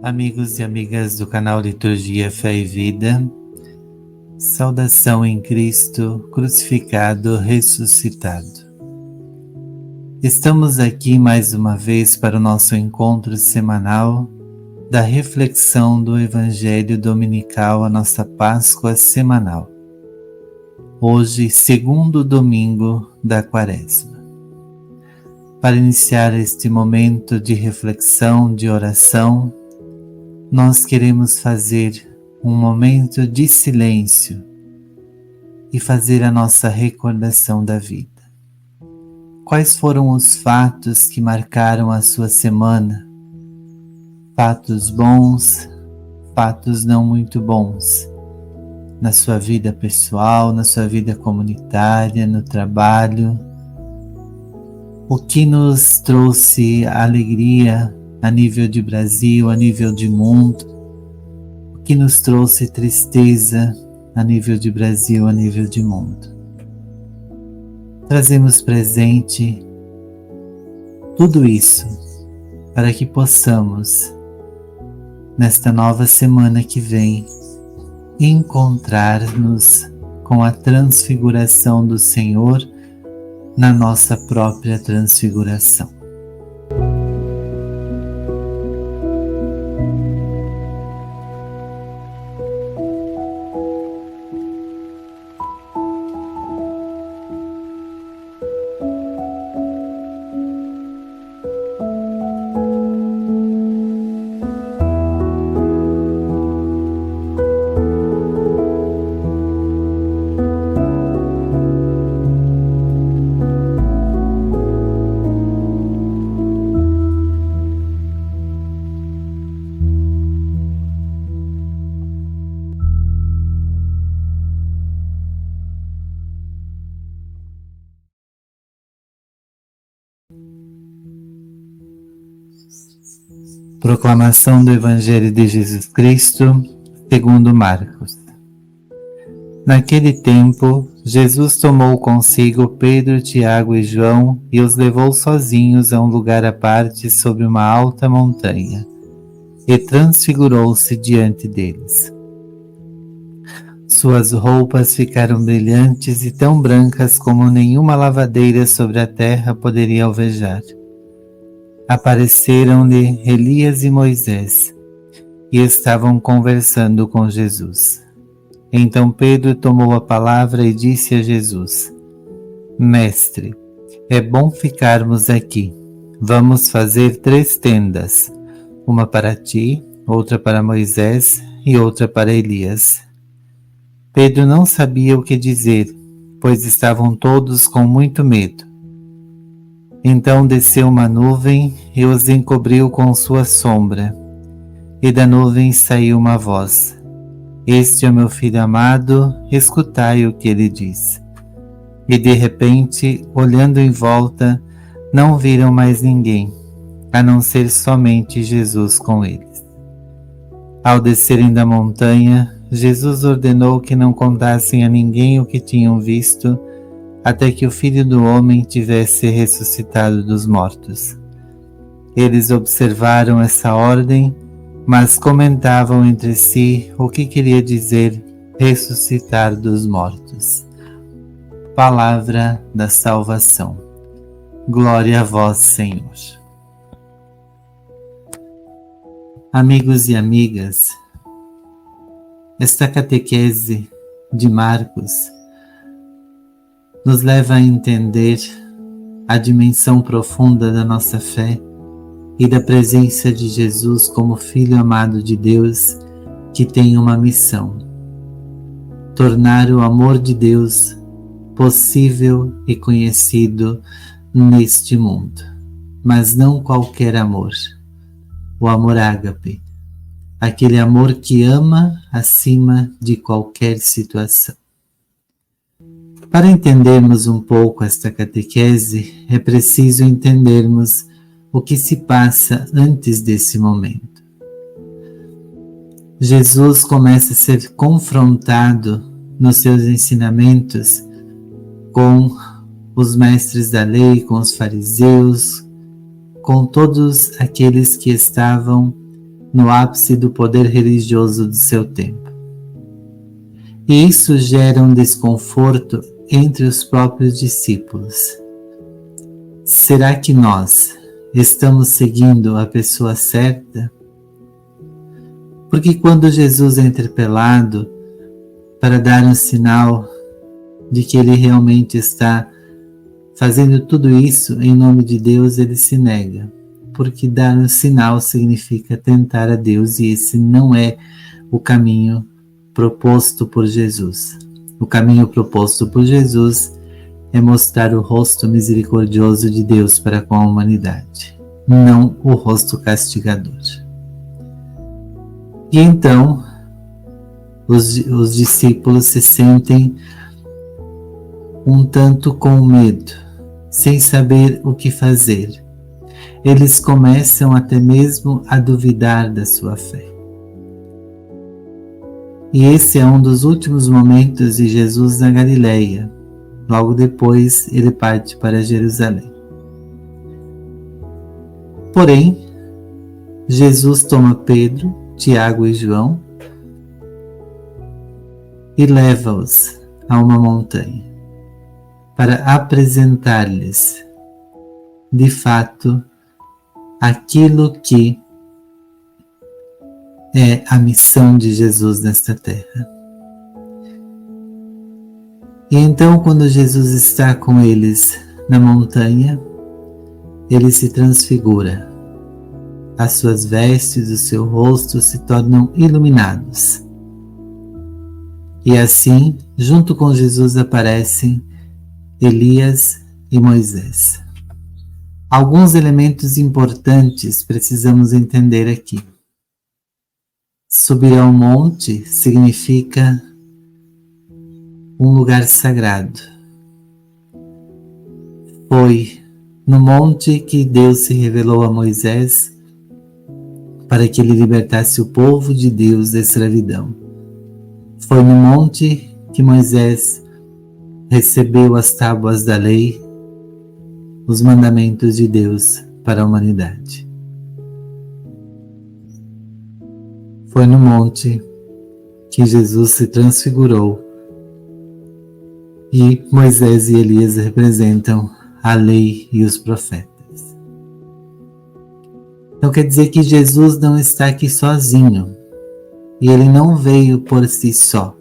Amigos e amigas do canal Liturgia, Fé e Vida, saudação em Cristo, crucificado, ressuscitado. Estamos aqui mais uma vez para o nosso encontro semanal da reflexão do Evangelho Dominical, a nossa Páscoa semanal. Hoje, segundo domingo da Quaresma. Para iniciar este momento de reflexão, de oração, nós queremos fazer um momento de silêncio e fazer a nossa recordação da vida. Quais foram os fatos que marcaram a sua semana? Fatos bons, fatos não muito bons, na sua vida pessoal, na sua vida comunitária, no trabalho. O que nos trouxe alegria a nível de Brasil, a nível de mundo, o que nos trouxe tristeza a nível de Brasil, a nível de mundo. Trazemos presente tudo isso para que possamos, nesta nova semana que vem, encontrar-nos com a transfiguração do Senhor na nossa própria transfiguração. Proclamação do Evangelho de Jesus Cristo, segundo Marcos. Naquele tempo, Jesus tomou consigo Pedro, Tiago e João e os levou sozinhos a um lugar à parte sobre uma alta montanha, e transfigurou-se diante deles. Suas roupas ficaram brilhantes e tão brancas como nenhuma lavadeira sobre a terra poderia alvejar. Apareceram-lhe Elias e Moisés, e estavam conversando com Jesus. Então Pedro tomou a palavra e disse a Jesus: Mestre, é bom ficarmos aqui. Vamos fazer 3 tendas, uma para ti, outra para Moisés e outra para Elias. Pedro não sabia o que dizer, pois estavam todos com muito medo. Então desceu uma nuvem e os encobriu com sua sombra, e da nuvem saiu uma voz: Este é o meu filho amado, escutai o que ele diz. E de repente, olhando em volta, não viram mais ninguém, a não ser somente Jesus com eles. Ao descerem da montanha, Jesus ordenou que não contassem a ninguém o que tinham visto, até que o Filho do Homem tivesse ressuscitado dos mortos. Eles observaram essa ordem, mas comentavam entre si o que queria dizer ressuscitar dos mortos. Palavra da salvação. Glória a vós, Senhor. Amigos e amigas, esta catequese de Marcos nos leva a entender a dimensão profunda da nossa fé e da presença de Jesus como Filho amado de Deus, que tem uma missão: tornar o amor de Deus possível e conhecido neste mundo. Mas não qualquer amor, o amor ágape, aquele amor que ama acima de qualquer situação. Para entendermos um pouco esta catequese, é preciso entendermos o que se passa antes desse momento. Jesus começa a ser confrontado nos seus ensinamentos com os mestres da lei, com os fariseus, com todos aqueles que estavam no ápice do poder religioso do seu tempo. E isso gera um desconforto entre os próprios discípulos. Será que nós estamos seguindo a pessoa certa? Porque quando Jesus é interpelado para dar um sinal de que ele realmente está fazendo tudo isso em nome de Deus, ele se nega. Porque dar um sinal significa tentar a Deus, e esse não é o caminho proposto por Jesus. O caminho proposto por Jesus é mostrar o rosto misericordioso de Deus para com a humanidade, não o rosto castigador. E então, os discípulos se sentem um tanto com medo, sem saber o que fazer. Eles começam até mesmo a duvidar da sua fé. E esse é um dos últimos momentos de Jesus na Galileia. Logo depois, ele parte para Jerusalém. Porém, Jesus toma Pedro, Tiago e João e leva-os a uma montanha para apresentar-lhes, de fato, aquilo que é a missão de Jesus nesta terra. E então, quando Jesus está com eles na montanha, ele se transfigura. As suas vestes, o seu rosto se tornam iluminados. E assim, junto com Jesus aparecem Elias e Moisés. Alguns elementos importantes precisamos entender aqui. Subir ao monte significa um lugar sagrado. Foi no monte que Deus se revelou a Moisés para que ele libertasse o povo de Deus da escravidão. Foi no monte que Moisés recebeu as tábuas da lei, os mandamentos de Deus para a humanidade. Foi no monte que Jesus se transfigurou e Moisés e Elias representam a lei e os profetas. Então quer dizer que Jesus não está aqui sozinho, e ele não veio por si só,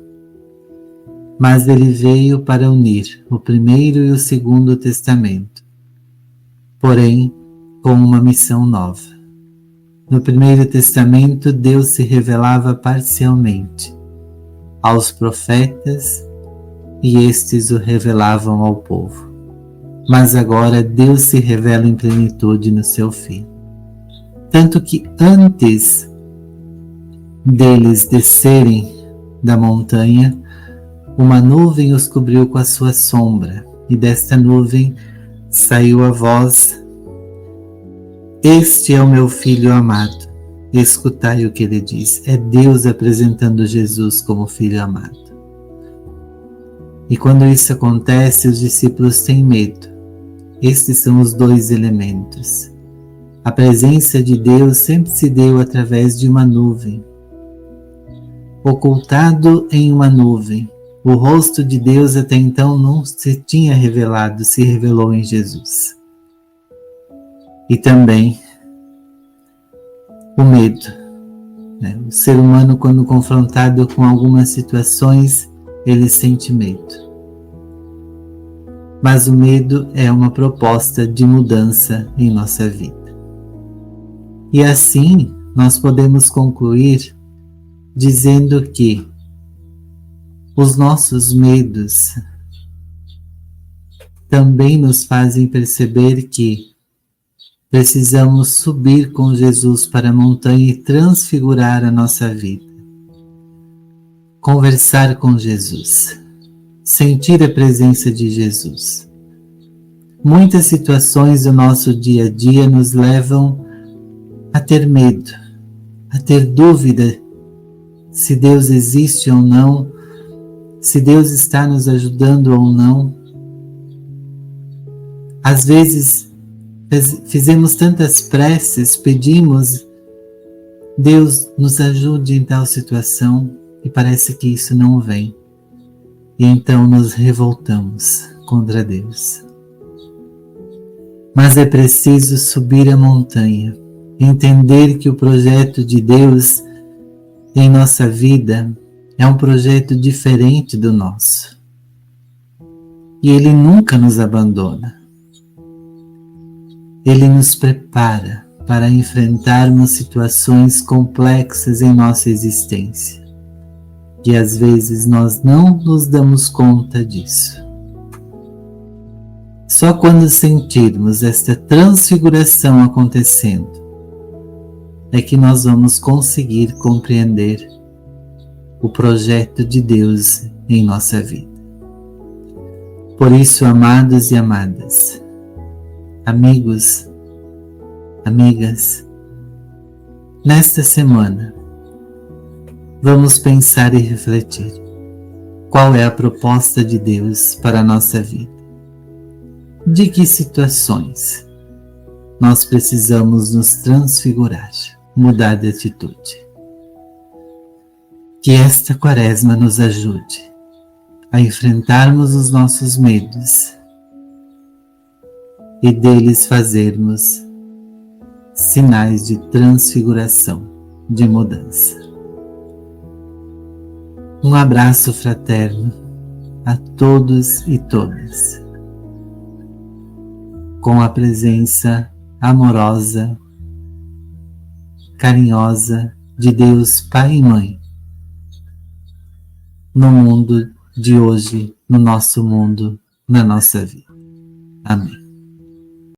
mas ele veio para unir o primeiro e o segundo testamento, porém com uma missão nova. No primeiro testamento, Deus se revelava parcialmente aos profetas e estes o revelavam ao povo. Mas agora Deus se revela em plenitude no seu Filho. Tanto que antes deles descerem da montanha, uma nuvem os cobriu com a sua sombra, e desta nuvem saiu a voz: "Este é o meu Filho amado, escutai o que ele diz." É Deus apresentando Jesus como Filho amado. E quando isso acontece, os discípulos têm medo. Estes são os dois elementos. A presença de Deus sempre se deu através de uma nuvem. Ocultado em uma nuvem, o rosto de Deus até então não se tinha revelado, se revelou em Jesus. E também o medo. O ser humano, quando confrontado com algumas situações, ele sente medo. Mas o medo é uma proposta de mudança em nossa vida. E assim nós podemos concluir dizendo que os nossos medos também nos fazem perceber que precisamos subir com Jesus para a montanha e transfigurar a nossa vida. Conversar com Jesus. Sentir a presença de Jesus. Muitas situações do nosso dia a dia nos levam a ter medo, a ter dúvida se Deus existe ou não, se Deus está nos ajudando ou não. Às vezes fizemos tantas preces, pedimos Deus nos ajude em tal situação e parece que isso não vem. E então nos revoltamos contra Deus. Mas é preciso subir a montanha, entender que o projeto de Deus em nossa vida é um projeto diferente do nosso. E Ele nunca nos abandona. Ele nos prepara para enfrentarmos situações complexas em nossa existência. E às vezes nós não nos damos conta disso. Só quando sentirmos esta transfiguração acontecendo é que nós vamos conseguir compreender o projeto de Deus em nossa vida. Por isso, amados e amadas, amigos, amigas, nesta semana, vamos pensar e refletir qual é a proposta de Deus para a nossa vida. De que situações nós precisamos nos transfigurar, mudar de atitude. Que esta quaresma nos ajude a enfrentarmos os nossos medos e deles fazermos sinais de transfiguração, de mudança. Um abraço fraterno a todos e todas, com a presença amorosa, carinhosa de Deus Pai e Mãe, no mundo de hoje, no nosso mundo, na nossa vida. Amém.